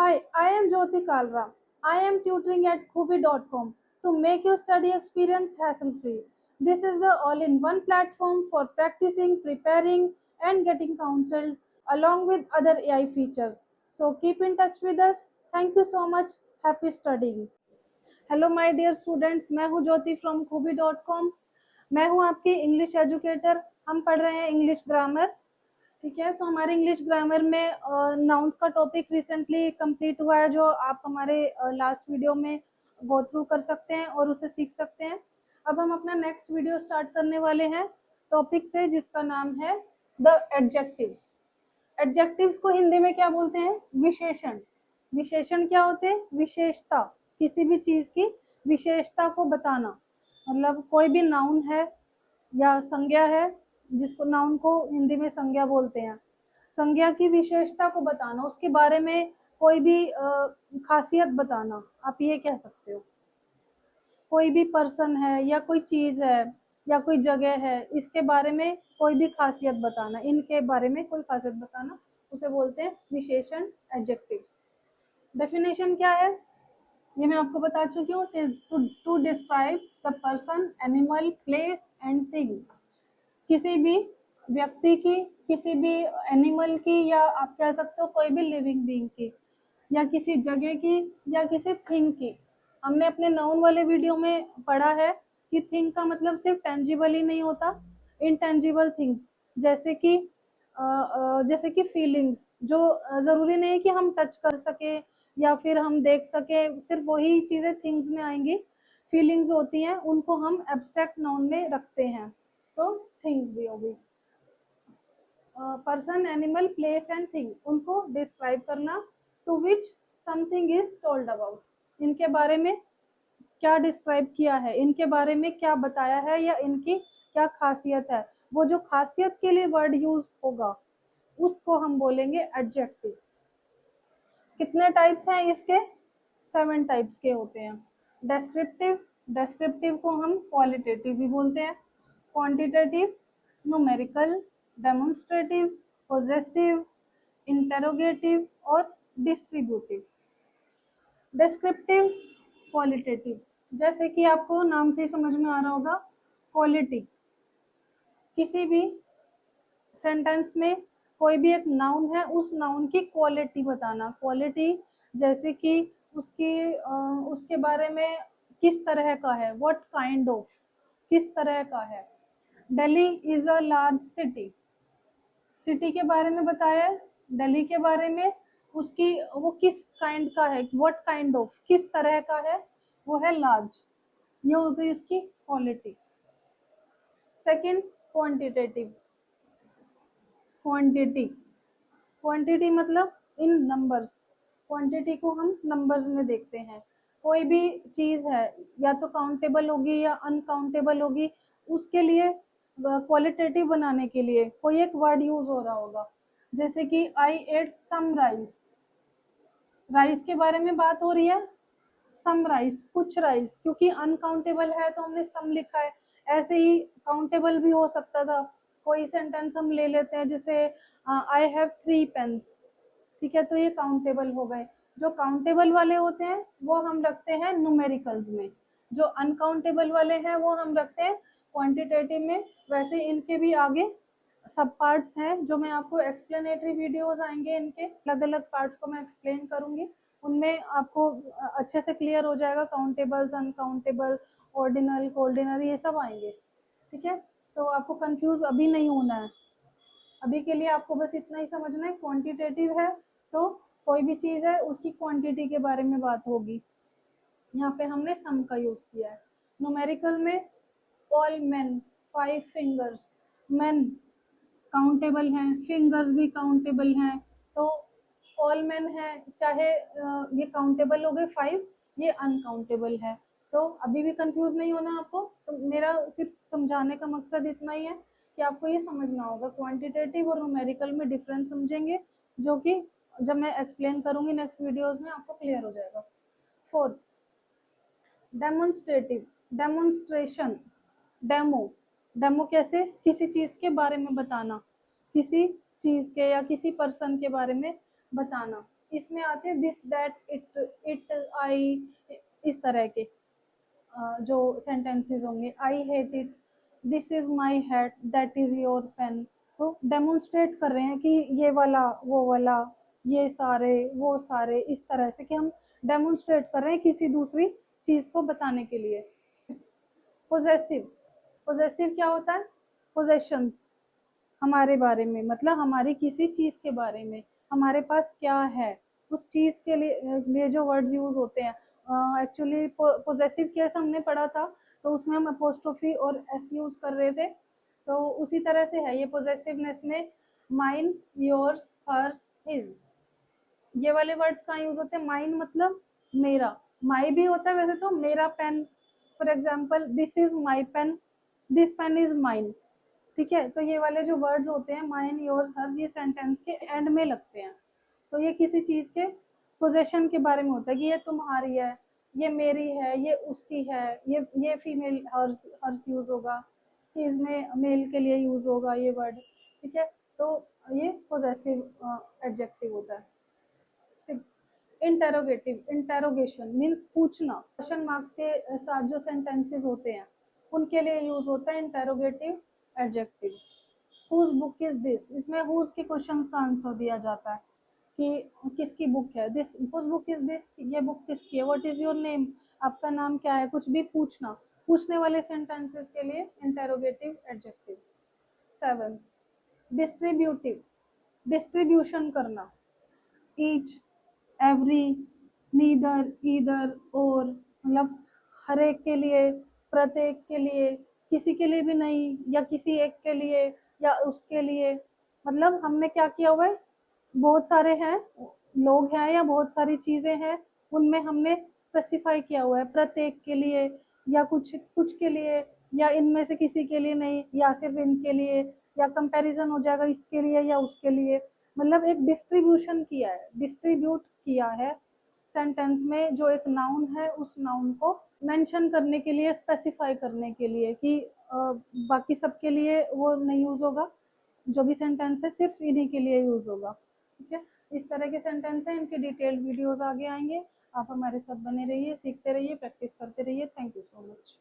Hi, I am Jyoti Kalra. I am tutoring at Kubi.com to make your study experience hassle-free. This is the all-in-one platform for practicing, preparing, and getting counseled along with other AI features. So keep in touch with us. Thank you so much. Happy studying. Hello my dear students, मैं हूं ज्योति from kubi.com। मैं हूं आपकी English educator. हम पढ़ रहे हैं English grammar. ठीक है, तो हमारे इंग्लिश ग्रामर में नाउन्स का टॉपिक रिसेंटली कंप्लीट हुआ है, जो आप हमारे लास्ट वीडियो में गो थ्रू कर सकते हैं और उसे सीख सकते हैं। अब हम अपना नेक्स्ट वीडियो स्टार्ट करने वाले हैं टॉपिक से, जिसका नाम है द एडजेक्टिव्स। एडजेक्टिव्स को हिंदी में क्या बोलते हैं? विशेषण। विशेषण क्या होते हैं? विशेषता, किसी भी चीज की विशेषता को बताना। मतलब कोई भी नाउन है या संज्ञा है, जिसको नाउन को हिंदी में संज्ञा बोलते हैं, संज्ञा की विशेषता को बताना, उसके बारे में कोई भी खासियत बताना, आप ये कह सकते हो। कोई भी पर्सन है या कोई चीज है या कोई जगह है, इसके बारे में कोई भी खासियत बताना, इनके बारे में कोई खासियत बताना, उसे बोलते हैं विशेषण, एडजेक्टिव्स। डेफिनेशन क्या है ये मैं आपको बता चुकी हूँ। To describe the person, animal, place and thing. किसी भी व्यक्ति की, किसी भी एनिमल की, या आप कह सकते हो कोई भी लिविंग बीइंग की, या किसी जगह की, या किसी थिंग की। हमने अपने नाउन वाले वीडियो में पढ़ा है कि थिंग का मतलब सिर्फ टेंजिबल ही नहीं होता, इनटेंजिबल थिंग्स, जैसे कि फीलिंग्स, जो जरूरी नहीं है कि हम टच कर सके या फिर हम देख सके, सिर्फ वही चीजें थिंग्स में आएंगी। फीलिंग्स होती हैं, उनको हम एब्स्ट्रैक्ट नाउन में रखते हैं, तो थिंग्स भी होगी। Person, animal, place and thing, उनको डिस्क्राइब करना। To which something is told about, इनके बारे में क्या डिस्क्राइब किया है, इनके बारे में क्या बताया है, या इनकी क्या खासियत है। वो जो खासियत के लिए वर्ड यूज होगा उसको हम बोलेंगे एडजेक्टिव। कितने टाइप्स हैं इसके? 7 टाइप्स के होते हैं। डेस्क्रिप्टिव, डेस्क्रिप्टिव को हम क्वालिटेटिव भी बोलते हैं। Quantitative, numerical, demonstrative, possessive, interrogative और डिस्ट्रीब्यूटिव। डिस्क्रिप्टिव, क्वालिटेटिव, जैसे कि आपको नाम से समझ में आ रहा होगा, क्वालिटी। किसी भी सेंटेंस में कोई भी एक नाउन है, उस नाउन की क्वालिटी बताना। क्वालिटी जैसे कि उसके बारे में किस तरह का है, व्हाट काइंड ऑफ, किस तरह का है। Delhi is a large city, city के बारे में बताया है, दिल्ली के बारे में, उसकी वो किस काइंड का है, व्हाट काइंड ऑफ, किस तरह का है, वो है लार्ज। ये हो गई उसकी quality. Second, quantitative. Quantity, quantity मतलब इन नंबर्स। क्वांटिटी को हम नंबर्स में देखते हैं। कोई भी चीज है या तो काउंटेबल होगी या अनकाउंटेबल होगी, उसके लिए क्वालिटेटिव बनाने के लिए कोई एक वर्ड यूज हो रहा होगा। जैसे कि आई एट सम राइस, राइस के बारे में बात हो रही है। सम राइस, कुछ राइस, क्योंकि अनकाउंटेबल है तो हमने सम लिखा है। ऐसे ही काउंटेबल भी हो सकता था। कोई सेंटेंस हम ले लेते हैं, जैसे आई हैव 3 पेन्स, ठीक है, तो ये काउंटेबल हो गए। जो काउंटेबल वाले होते हैं वो हम रखते हैं न्यूमेरिकल्स में, जो अनकाउंटेबल वाले हैं वो हम रखते हैं क्वांटिटेटिव में। वैसे इनके भी आगे सब पार्ट्स हैं, जो मैं आपको एक्सप्लेनेटरी वीडियोस आएंगे, इनके अलग अलग पार्ट्स को मैं एक्सप्लेन करूंगी। उनमें आपको अच्छे से क्लियर हो जाएगा, काउंटेबल्स, अनकाउंटेबल, ऑर्डिनल, कोऑर्डिनल, ये सब आएंगे। ठीक है, तो आपको कंफ्यूज अभी नहीं होना है। अभी के लिए आपको बस इतना ही समझना है, क्वांटिटेटिव है तो कोई भी चीज है उसकी क्वांटिटी के बारे में बात होगी। यहाँ पे हमने सम का यूज किया है। न्यूमेरिकल में all main, 5 fingers, main countable हैं, फिंगर्स भी काउंटेबल हैं, तो ऑल मेन है, चाहे ये काउंटेबल हो गए 5, ये अनकाउंटेबल है। तो अभी भी कंफ्यूज नहीं होना आपको। तो मेरा सिर्फ समझाने का मकसद इतना ही है कि आपको ये समझना होगा, क्वांटिटेटिव और न्यूमेरिकल में डिफरेंस समझेंगे, जो कि जब मैं एक्सप्लेन करूंगी नेक्स्ट वीडियोस में आपको क्लियर हो जाएगा। Fourth, demonstrative, demonstration, demo. Demo कैसे? किसी चीज के बारे में बताना, किसी चीज के या किसी पर्सन के बारे में बताना। इसमें आते हैं दिस दैट इट आई, इस तरह के जो सेंटेंसेस होंगे। I hate it, this is my hat, that is your pen. तो डेमोन्स्ट्रेट कर रहे हैं कि ये वाला वो वाला, ये सारे वो सारे, इस तरह से कि हम डेमोन्स्ट्रेट कर रहे हैं किसी दूसरी चीज को बताने के लिए। पोजेसिव, पोजेसिव क्या होता है? पोजेशंस, हमारे बारे में, मतलब हमारी किसी चीज के बारे में, हमारे पास क्या है उस चीज के लिए जो वर्ड्स यूज होते हैं। एक्चुअली पोजेसिव केस हमने पढ़ा था, तो उसमें हम अपोस्ट्रोफी और एस यूज कर रहे थे, तो उसी तरह से है ये पोजेसिवनेस में। माइन, योर्स, हर्स, हिज, ये वाले वर्ड्स कहाँ यूज होते हैं? माइन मतलब मेरा, माई भी होता है वैसे तो, मेरा pen, for example this is my pen, this pen is mine. ठीक है, तो ये वाले जो वर्ड्स होते हैं माइन, योर्स, हर्स, ये सेंटेंस के एंड में लगते हैं। तो ये किसी चीज के पोजेशन के बारे में होता है कि ये तुम्हारी है, ये मेरी है, ये उसकी है। ये फीमेल हर्स, हर्स यूज होगा, कि इसमें मेल के लिए यूज होगा ये वर्ड। ठीक है, तो ये पोजेसिव एडजेक्टिव होता है। इंटेरोगेटिव, इंटेरोगेशन मीन्स पूछना, क्वेश्चन मार्क्स के साथ जो सेंटेंसेस होते हैं उनके लिए यूज होता है interrogative adjective. Whose book is this, इसमें हुज के क्वेश्चंस का आंसर दिया जाता है कि किसकी बुक है। This, whose book is this, ये बुक किसकी है। व्हाट इज योर नेम, आपका नाम क्या है, कुछ भी पूछना, पूछने वाले सेंटेंसेस के लिए इंटेरोगेटिव एडजेक्टिव। 7, डिस्ट्रीब्यूटिव, डिस्ट्रीब्यूशन करना, ईच, एवरी, नीदर, ईदर, और, मतलब हर एक के लिए, प्रत्येक के लिए, किसी के लिए भी नहीं, या किसी एक के लिए, या उसके लिए। मतलब हमने क्या किया हुआ है, बहुत सारे हैं लोग हैं या बहुत सारी चीजें हैं, उनमें हमने स्पेसिफाई किया हुआ है प्रत्येक के लिए, या कुछ कुछ के लिए, या इनमें से किसी के लिए नहीं, या सिर्फ इनके लिए, या कंपैरिजन हो जाएगा इसके लिए या उसके लिए। मतलब एक डिस्ट्रीब्यूशन किया है, डिस्ट्रीब्यूट किया है सेंटेंस में जो एक नाउन है, उस नाउन को मेंशन करने के लिए, स्पेसिफाई करने के लिए कि बाकी सबके लिए वो नहीं यूज होगा, जो भी सेंटेंस है सिर्फ इन्हीं के लिए यूज होगा। ठीक है, इस तरह के सेंटेंस हैं, इनके डिटेल्ड वीडियोस आगे आएंगे। आप हमारे साथ बने रहिए, सीखते रहिए, प्रैक्टिस करते रहिए। Thank you so much.